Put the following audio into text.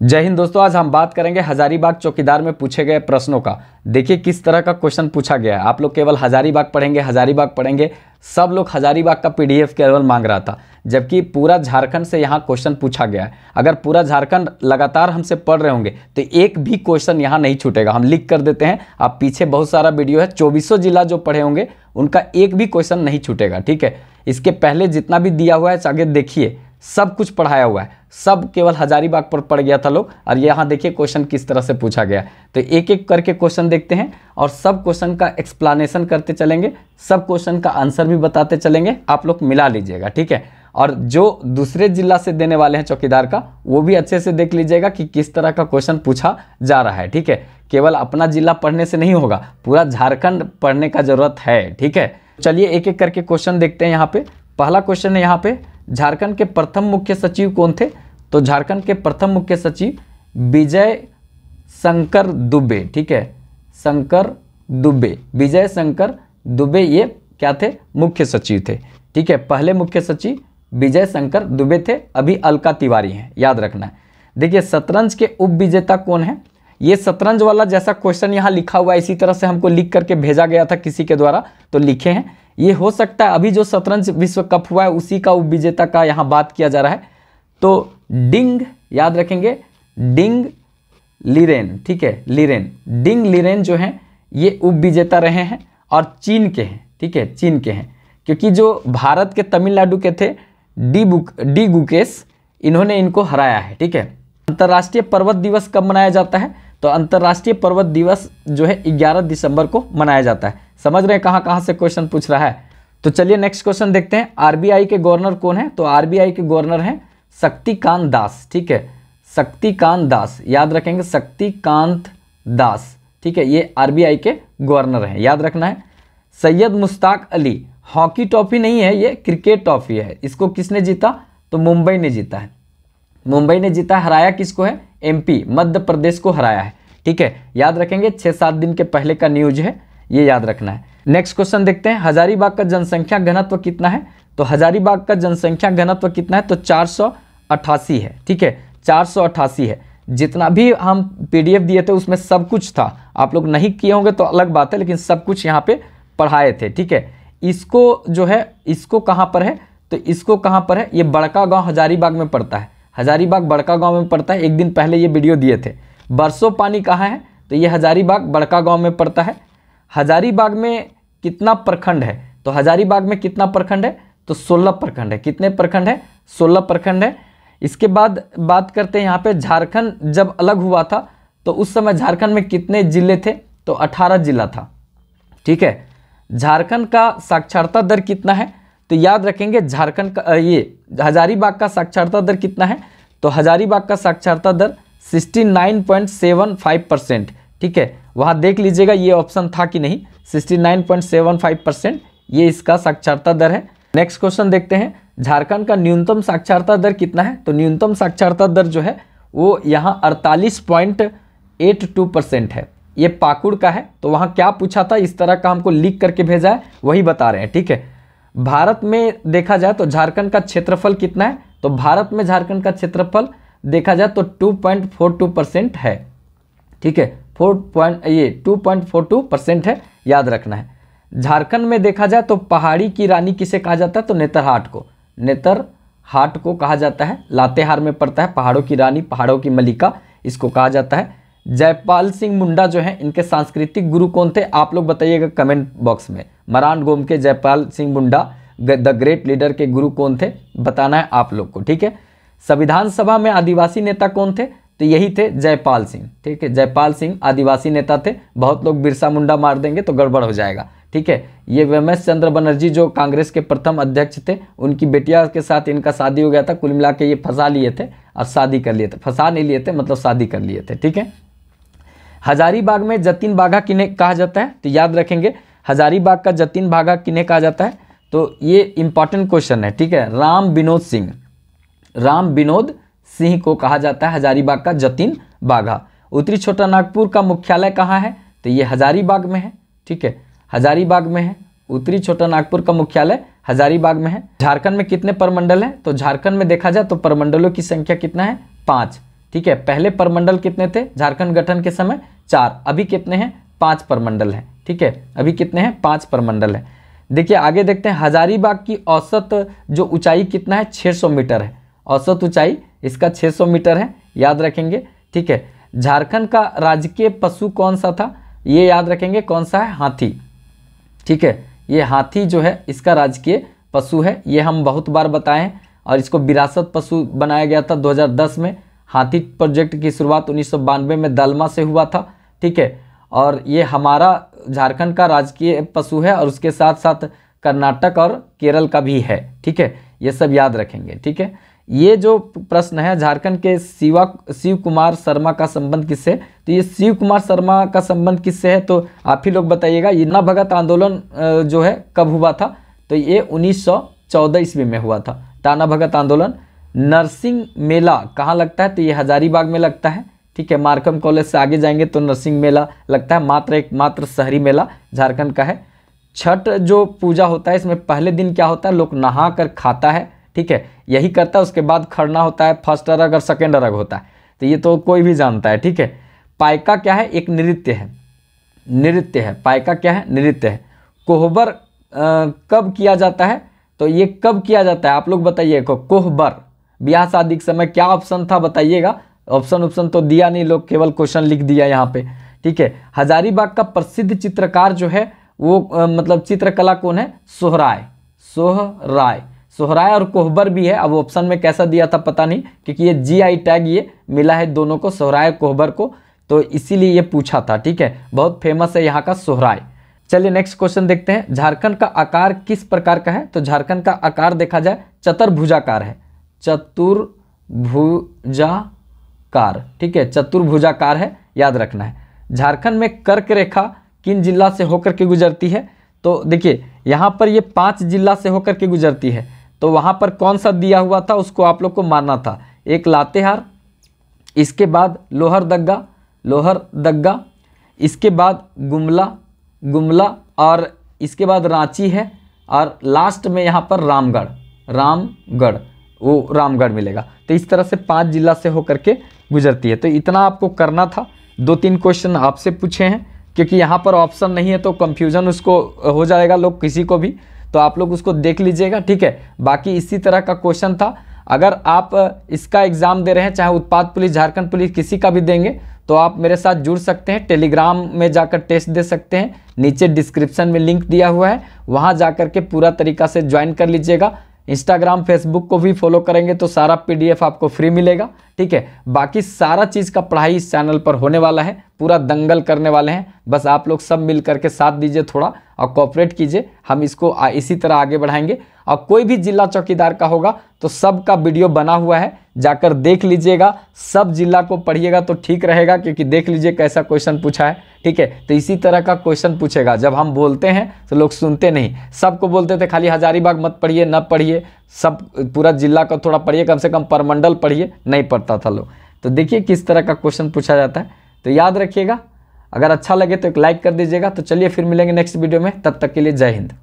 जय हिंद दोस्तों, आज हम बात करेंगे हजारीबाग चौकीदार में पूछे गए प्रश्नों का। देखिए किस तरह का क्वेश्चन पूछा गया है। आप लोग केवल हजारीबाग पढ़ेंगे। सब लोग हजारीबाग का पीडीएफ केवल मांग रहा था, जबकि पूरा झारखंड से यहाँ क्वेश्चन पूछा गया है। अगर पूरा झारखंड लगातार हमसे पढ़ रहे होंगे तो एक भी क्वेश्चन यहाँ नहीं छूटेगा। हम लिख कर देते हैं, आप पीछे बहुत सारा वीडियो है, 2400 जिला जो पढ़े होंगे उनका एक भी क्वेश्चन नहीं छूटेगा। ठीक है, इसके पहले जितना भी दिया हुआ है आगे देखिए, सब कुछ पढ़ाया हुआ है। सब केवल हजारीबाग पर पढ़ गया था लोग, और यहाँ देखिए क्वेश्चन किस तरह से पूछा गया। तो एक एक करके क्वेश्चन देखते हैं और सब क्वेश्चन का एक्सप्लेनेशन करते चलेंगे, सब क्वेश्चन का आंसर भी बताते चलेंगे। आप लोग मिला लीजिएगा, ठीक है। और जो दूसरे जिला से देने वाले हैं चौकीदार का, वो भी अच्छे से देख लीजिएगा कि किस तरह का क्वेश्चन पूछा जा रहा है। ठीक है, केवल अपना जिला पढ़ने से नहीं होगा, पूरा झारखंड पढ़ने का जरूरत है। ठीक है, चलिए एक एक करके क्वेश्चन देखते हैं। यहाँ पे पहला क्वेश्चन है, यहाँ पे झारखंड के प्रथम मुख्य सचिव कौन थे? तो झारखंड के प्रथम मुख्य सचिव विजय शंकर दुबे। ठीक है, शंकर दुबे, विजय शंकर दुबे, ये क्या थे? मुख्य सचिव थे। ठीक है, पहले मुख्य सचिव विजय शंकर दुबे थे, अभी अलका तिवारी हैं, याद रखना है। देखिए शतरंज के उप विजेता कौन है? ये शतरंज वाला जैसा क्वेश्चन यहाँ लिखा हुआ है, इसी तरह से हमको लिख करके भेजा गया था किसी के द्वारा, तो लिखे हैं। ये हो सकता है अभी जो शतरंज विश्व कप हुआ है उसी का उपविजेता का यहाँ बात किया जा रहा है। तो डिंग, याद रखेंगे, डिंग लीरेन। ठीक है, लीरेन, डिंग लीरेन जो हैं ये उपविजेता रहे हैं और चीन के हैं। ठीक है, चीन के हैं, क्योंकि जो भारत के तमिलनाडु के थे डी गुकेश, इन्होंने इनको हराया है। ठीक है, अंतर्राष्ट्रीय पर्वत दिवस कब मनाया जाता है? तो अंतर्राष्ट्रीय पर्वत दिवस जो है 11 दिसंबर को मनाया जाता है। समझ रहे हैं कहाँ कहाँ से क्वेश्चन पूछ रहा है। तो चलिए नेक्स्ट क्वेश्चन देखते हैं। आरबीआई के गवर्नर कौन है? तो आरबीआई के गवर्नर हैं शक्तिकांत दास। ठीक है, शक्तिकांत दास, याद रखेंगे, शक्तिकांत दास। ठीक है, ये आरबीआई के गवर्नर हैं, याद रखना है। सैयद मुश्ताक अली, हॉकी ट्रॉफी नहीं है, ये क्रिकेट ट्रॉफी है। इसको किसने जीता? तो मुंबई ने जीता है। मुंबई ने जीता, हराया किसको है? एमपी, मध्य प्रदेश को हराया है। ठीक है, याद रखेंगे, 6-7 दिन के पहले का न्यूज है, ये याद रखना है। नेक्स्ट क्वेश्चन देखते हैं। हजारीबाग का जनसंख्या घनत्व कितना है? तो हजारीबाग का जनसंख्या घनत्व कितना है? तो 488 है। ठीक है, 488 है। जितना भी हम पीडीएफ दिए थे उसमें सब कुछ था, आप लोग नहीं किए होंगे तो अलग बात है, लेकिन सब कुछ यहाँ पे पढ़ाए थे। ठीक है, इसको जो है, इसको कहाँ पर है? तो इसको कहाँ पर है? ये बड़का गाँव हजारीबाग में पड़ता है। हजारीबाग बड़का गाँव में पड़ता है। एक दिन पहले ये वीडियो दिए थे। बरसों पानी कहाँ है? तो ये हजारीबाग बड़का गाँव में पड़ता है। हजारीबाग में कितना प्रखंड है? तो हजारीबाग में कितना प्रखंड है? तो 16 प्रखंड है। कितने प्रखंड है? 16 प्रखंड है। इसके बाद बात करते हैं यहाँ पे, झारखंड जब अलग हुआ था तो उस समय झारखंड में कितने जिले थे? तो 18 जिला था। ठीक है, झारखंड का साक्षरता दर कितना है? तो याद रखेंगे, झारखंड का ये हजारीबाग का साक्षरता दर कितना है? तो हजारीबाग का साक्षरता दर 69.75%। ठीक है, वहाँ देख लीजिएगा ये ऑप्शन था कि नहीं, 69.75% ये इसका साक्षरता दर है। नेक्स्ट क्वेश्चन देखते हैं। झारखंड का न्यूनतम साक्षरता दर कितना है? तो न्यूनतम साक्षरता दर जो है वो यहाँ 48.82% है। ये पाकुड़ का है। तो वहाँ क्या पूछा था, इस तरह का हमको लिख करके भेजा है, वही बता रहे हैं। ठीक है, भारत में देखा जाए तो झारखंड का क्षेत्रफल कितना है? तो भारत में झारखंड का क्षेत्रफल देखा जाए तो 2.42% है। ठीक है, 2.42% है, याद रखना है। झारखंड में देखा जाए तो पहाड़ी की रानी किसे कहा जाता है? तो नेतरहाट को, नेतरहाट को कहा जाता है। लातेहार में पड़ता है, पहाड़ों की रानी, पहाड़ों की मलिका, इसको कहा जाता है। जयपाल सिंह मुंडा जो है, इनके सांस्कृतिक गुरु कौन थे? आप लोग बताइएगा कमेंट बॉक्स में। मरान गोम के Jaipal Singh Munda the great leader के गुरु कौन थे, बताना है आप लोग को। ठीक है, संविधान सभा में आदिवासी नेता कौन थे? तो यही थे जयपाल सिंह। ठीक है, जयपाल सिंह आदिवासी नेता थे। बहुत लोग बिरसा मुंडा मार देंगे तो गड़बड़ हो जाएगा। ठीक है, ये वेमस चंद्र बनर्जी जो कांग्रेस के प्रथम अध्यक्ष थे, उनकी बेटिया के साथ इनका शादी हो गया था। कुल मिला के ये फंसा लिए थे और शादी कर लिए थे, फंसा नहीं लिए थे, मतलब शादी कर लिए थे। ठीक है, हजारीबाग में जतीन बाघा किन्हें कहा जाता है? तो याद रखेंगे, हजारीबाग का जतीन बाघा किन्हें कहा जाता है? तो ये इंपॉर्टेंट क्वेश्चन है। ठीक है, राम विनोद सिंह को कहा जाता है हजारीबाग का जतीन बाघा। उत्तरी छोटा नागपुर का मुख्यालय कहाँ है? तो ये हजारीबाग में है। ठीक है, हजारीबाग में है। उत्तरी छोटा नागपुर का मुख्यालय हजारीबाग में है। झारखंड में कितने प्रमंडल हैं? तो झारखंड में देखा जाए तो प्रमंडलों की संख्या कितना है? 5। ठीक है। पहले प्रमंडल कितने थे झारखंड गठन के समय? 4। अभी कितने हैं? 5 प्रमंडल हैं, ठीक है। अभी कितने हैं? 5 प्रमंडल हैं। देखिए आगे देखते हैं, हजारीबाग की औसत जो ऊंचाई कितना है? 600 मीटर है। औसत ऊंचाई इसका 600 मीटर है, याद रखेंगे, ठीक है। झारखंड का राजकीय पशु कौन सा था? ये याद रखेंगे, कौन सा है? हाथी, ठीक है। ये हाथी जो है इसका राजकीय पशु है, ये हम बहुत बार बताए हैं। और इसको विरासत पशु बनाया गया था 2010 में। हाथी प्रोजेक्ट की शुरुआत 1992 में दलमा से हुआ था, ठीक है। और ये हमारा झारखंड का राजकीय पशु है और उसके साथ साथ कर्नाटक और केरल का भी है, ठीक है। ये सब याद रखेंगे, ठीक है। ये जो प्रश्न है, झारखंड के शिव कुमार शर्मा का संबंध किससे? तो ये शिव कुमार शर्मा का संबंध किससे है? तो आप ही लोग बताइएगा। ये ना भगत आंदोलन जो है कब हुआ था? तो ये 1914 ईस्वी में हुआ था, टाना भगत आंदोलन। नरसिंह मेला कहाँ लगता है? तो ये हजारीबाग में लगता है, ठीक है। मार्कम कॉलेज से आगे जाएंगे तो नरसिंह मेला लगता है। एकमात्र शहरी मेला झारखंड का है। छठ जो पूजा होता है, इसमें पहले दिन क्या होता है? लोग नहा कर खाता है, ठीक है, यही करता है। उसके बाद खड़ना होता है, फर्स्ट अर्घ और सेकेंड अर्घ होता है, तो ये तो कोई भी जानता है, ठीक है। पायका क्या है? एक नृत्य है, नृत्य है। पायका क्या है? नृत्य है। कोहबर कब किया जाता है? तो ये कब किया जाता है आप लोग बताइए। कोहबर ब्याह शादी के समय, क्या ऑप्शन था बताइएगा। ऑप्शन तो दिया नहीं, लोग केवल क्वेश्चन लिख दिया यहाँ पे, ठीक है। हजारीबाग का प्रसिद्ध चित्रकार जो है वो मतलब चित्रकला कौन है? सोहराय, सोहराय, सोहराय और कोहबर भी है। अब ऑप्शन में कैसा दिया था पता नहीं, क्योंकि ये GI टैग ये मिला है दोनों को, सोहराय कोहबर को, तो इसीलिए ये पूछा था, ठीक है। बहुत फेमस है यहाँ का सोहराय। चलिए नेक्स्ट क्वेश्चन देखते हैं। झारखंड का आकार किस प्रकार का है? तो झारखंड का आकार देखा जाए चतुर्भुजाकार है, चतुर्भुजाकार, ठीक है, चतुर्भुजाकार है, याद रखना है। झारखंड में कर्क रेखा किन जिला से होकर के गुजरती है? तो देखिए यहाँ पर ये 5 जिला से होकर के गुजरती है, तो वहाँ पर कौन सा दिया हुआ था उसको आप लोग को मारना था। एक लातेहार, इसके बाद लोहरदग्गा, लोहरदग्गा, इसके बाद गुमला, गुमला, और इसके बाद रांची है, और लास्ट में यहाँ पर रामगढ़, रामगढ़, वो रामगढ़ मिलेगा। तो इस तरह से 5 जिला से होकर के गुजरती है। तो इतना आपको करना था। 2-3 क्वेश्चन आपसे पूछे हैं, क्योंकि यहाँ पर ऑप्शन नहीं है तो कंफ्यूजन उसको हो जाएगा लोग किसी को भी, तो आप लोग उसको देख लीजिएगा, ठीक है। बाकी इसी तरह का क्वेश्चन था। अगर आप इसका एग्ज़ाम दे रहे हैं, चाहे उत्पाद पुलिस, झारखंड पुलिस, किसी का भी देंगे, तो आप मेरे साथ जुड़ सकते हैं। टेलीग्राम में जाकर टेस्ट दे सकते हैं, नीचे डिस्क्रिप्शन में लिंक दिया हुआ है, वहाँ जाकर के पूरा तरीका से ज्वाइन कर लीजिएगा। इंस्टाग्राम फेसबुक को भी फॉलो करेंगे तो सारा PDF आपको फ्री मिलेगा, ठीक है। बाकी सारा चीज़ का पढ़ाई इस चैनल पर होने वाला है, पूरा दंगल करने वाले हैं। बस आप लोग सब मिल करके साथ दीजिए थोड़ा और कोऑपरेट कीजिए, हम इसको इसी तरह आगे बढ़ाएंगे। और कोई भी जिला चौकीदार का होगा तो सब का वीडियो बना हुआ है, जाकर देख लीजिएगा। सब जिला को पढ़िएगा तो ठीक रहेगा, क्योंकि देख लीजिए कैसा क्वेश्चन पूछा है, ठीक है। तो इसी तरह का क्वेश्चन पूछेगा। जब हम बोलते हैं तो लोग सुनते नहीं, सबको बोलते थे खाली हजारीबाग मत पढ़िए, न पढ़िए, सब पूरा जिला का थोड़ा पढ़िए, कम से कम परमंडल पढ़िए, नहीं पढ़ता था लोग। तो देखिए किस तरह का क्वेश्चन पूछा जाता है, तो याद रखिएगा। अगर अच्छा लगे तो एक लाइक कर दीजिएगा। तो चलिए फिर मिलेंगे नेक्स्ट वीडियो में, तब तक के लिए जय हिंद।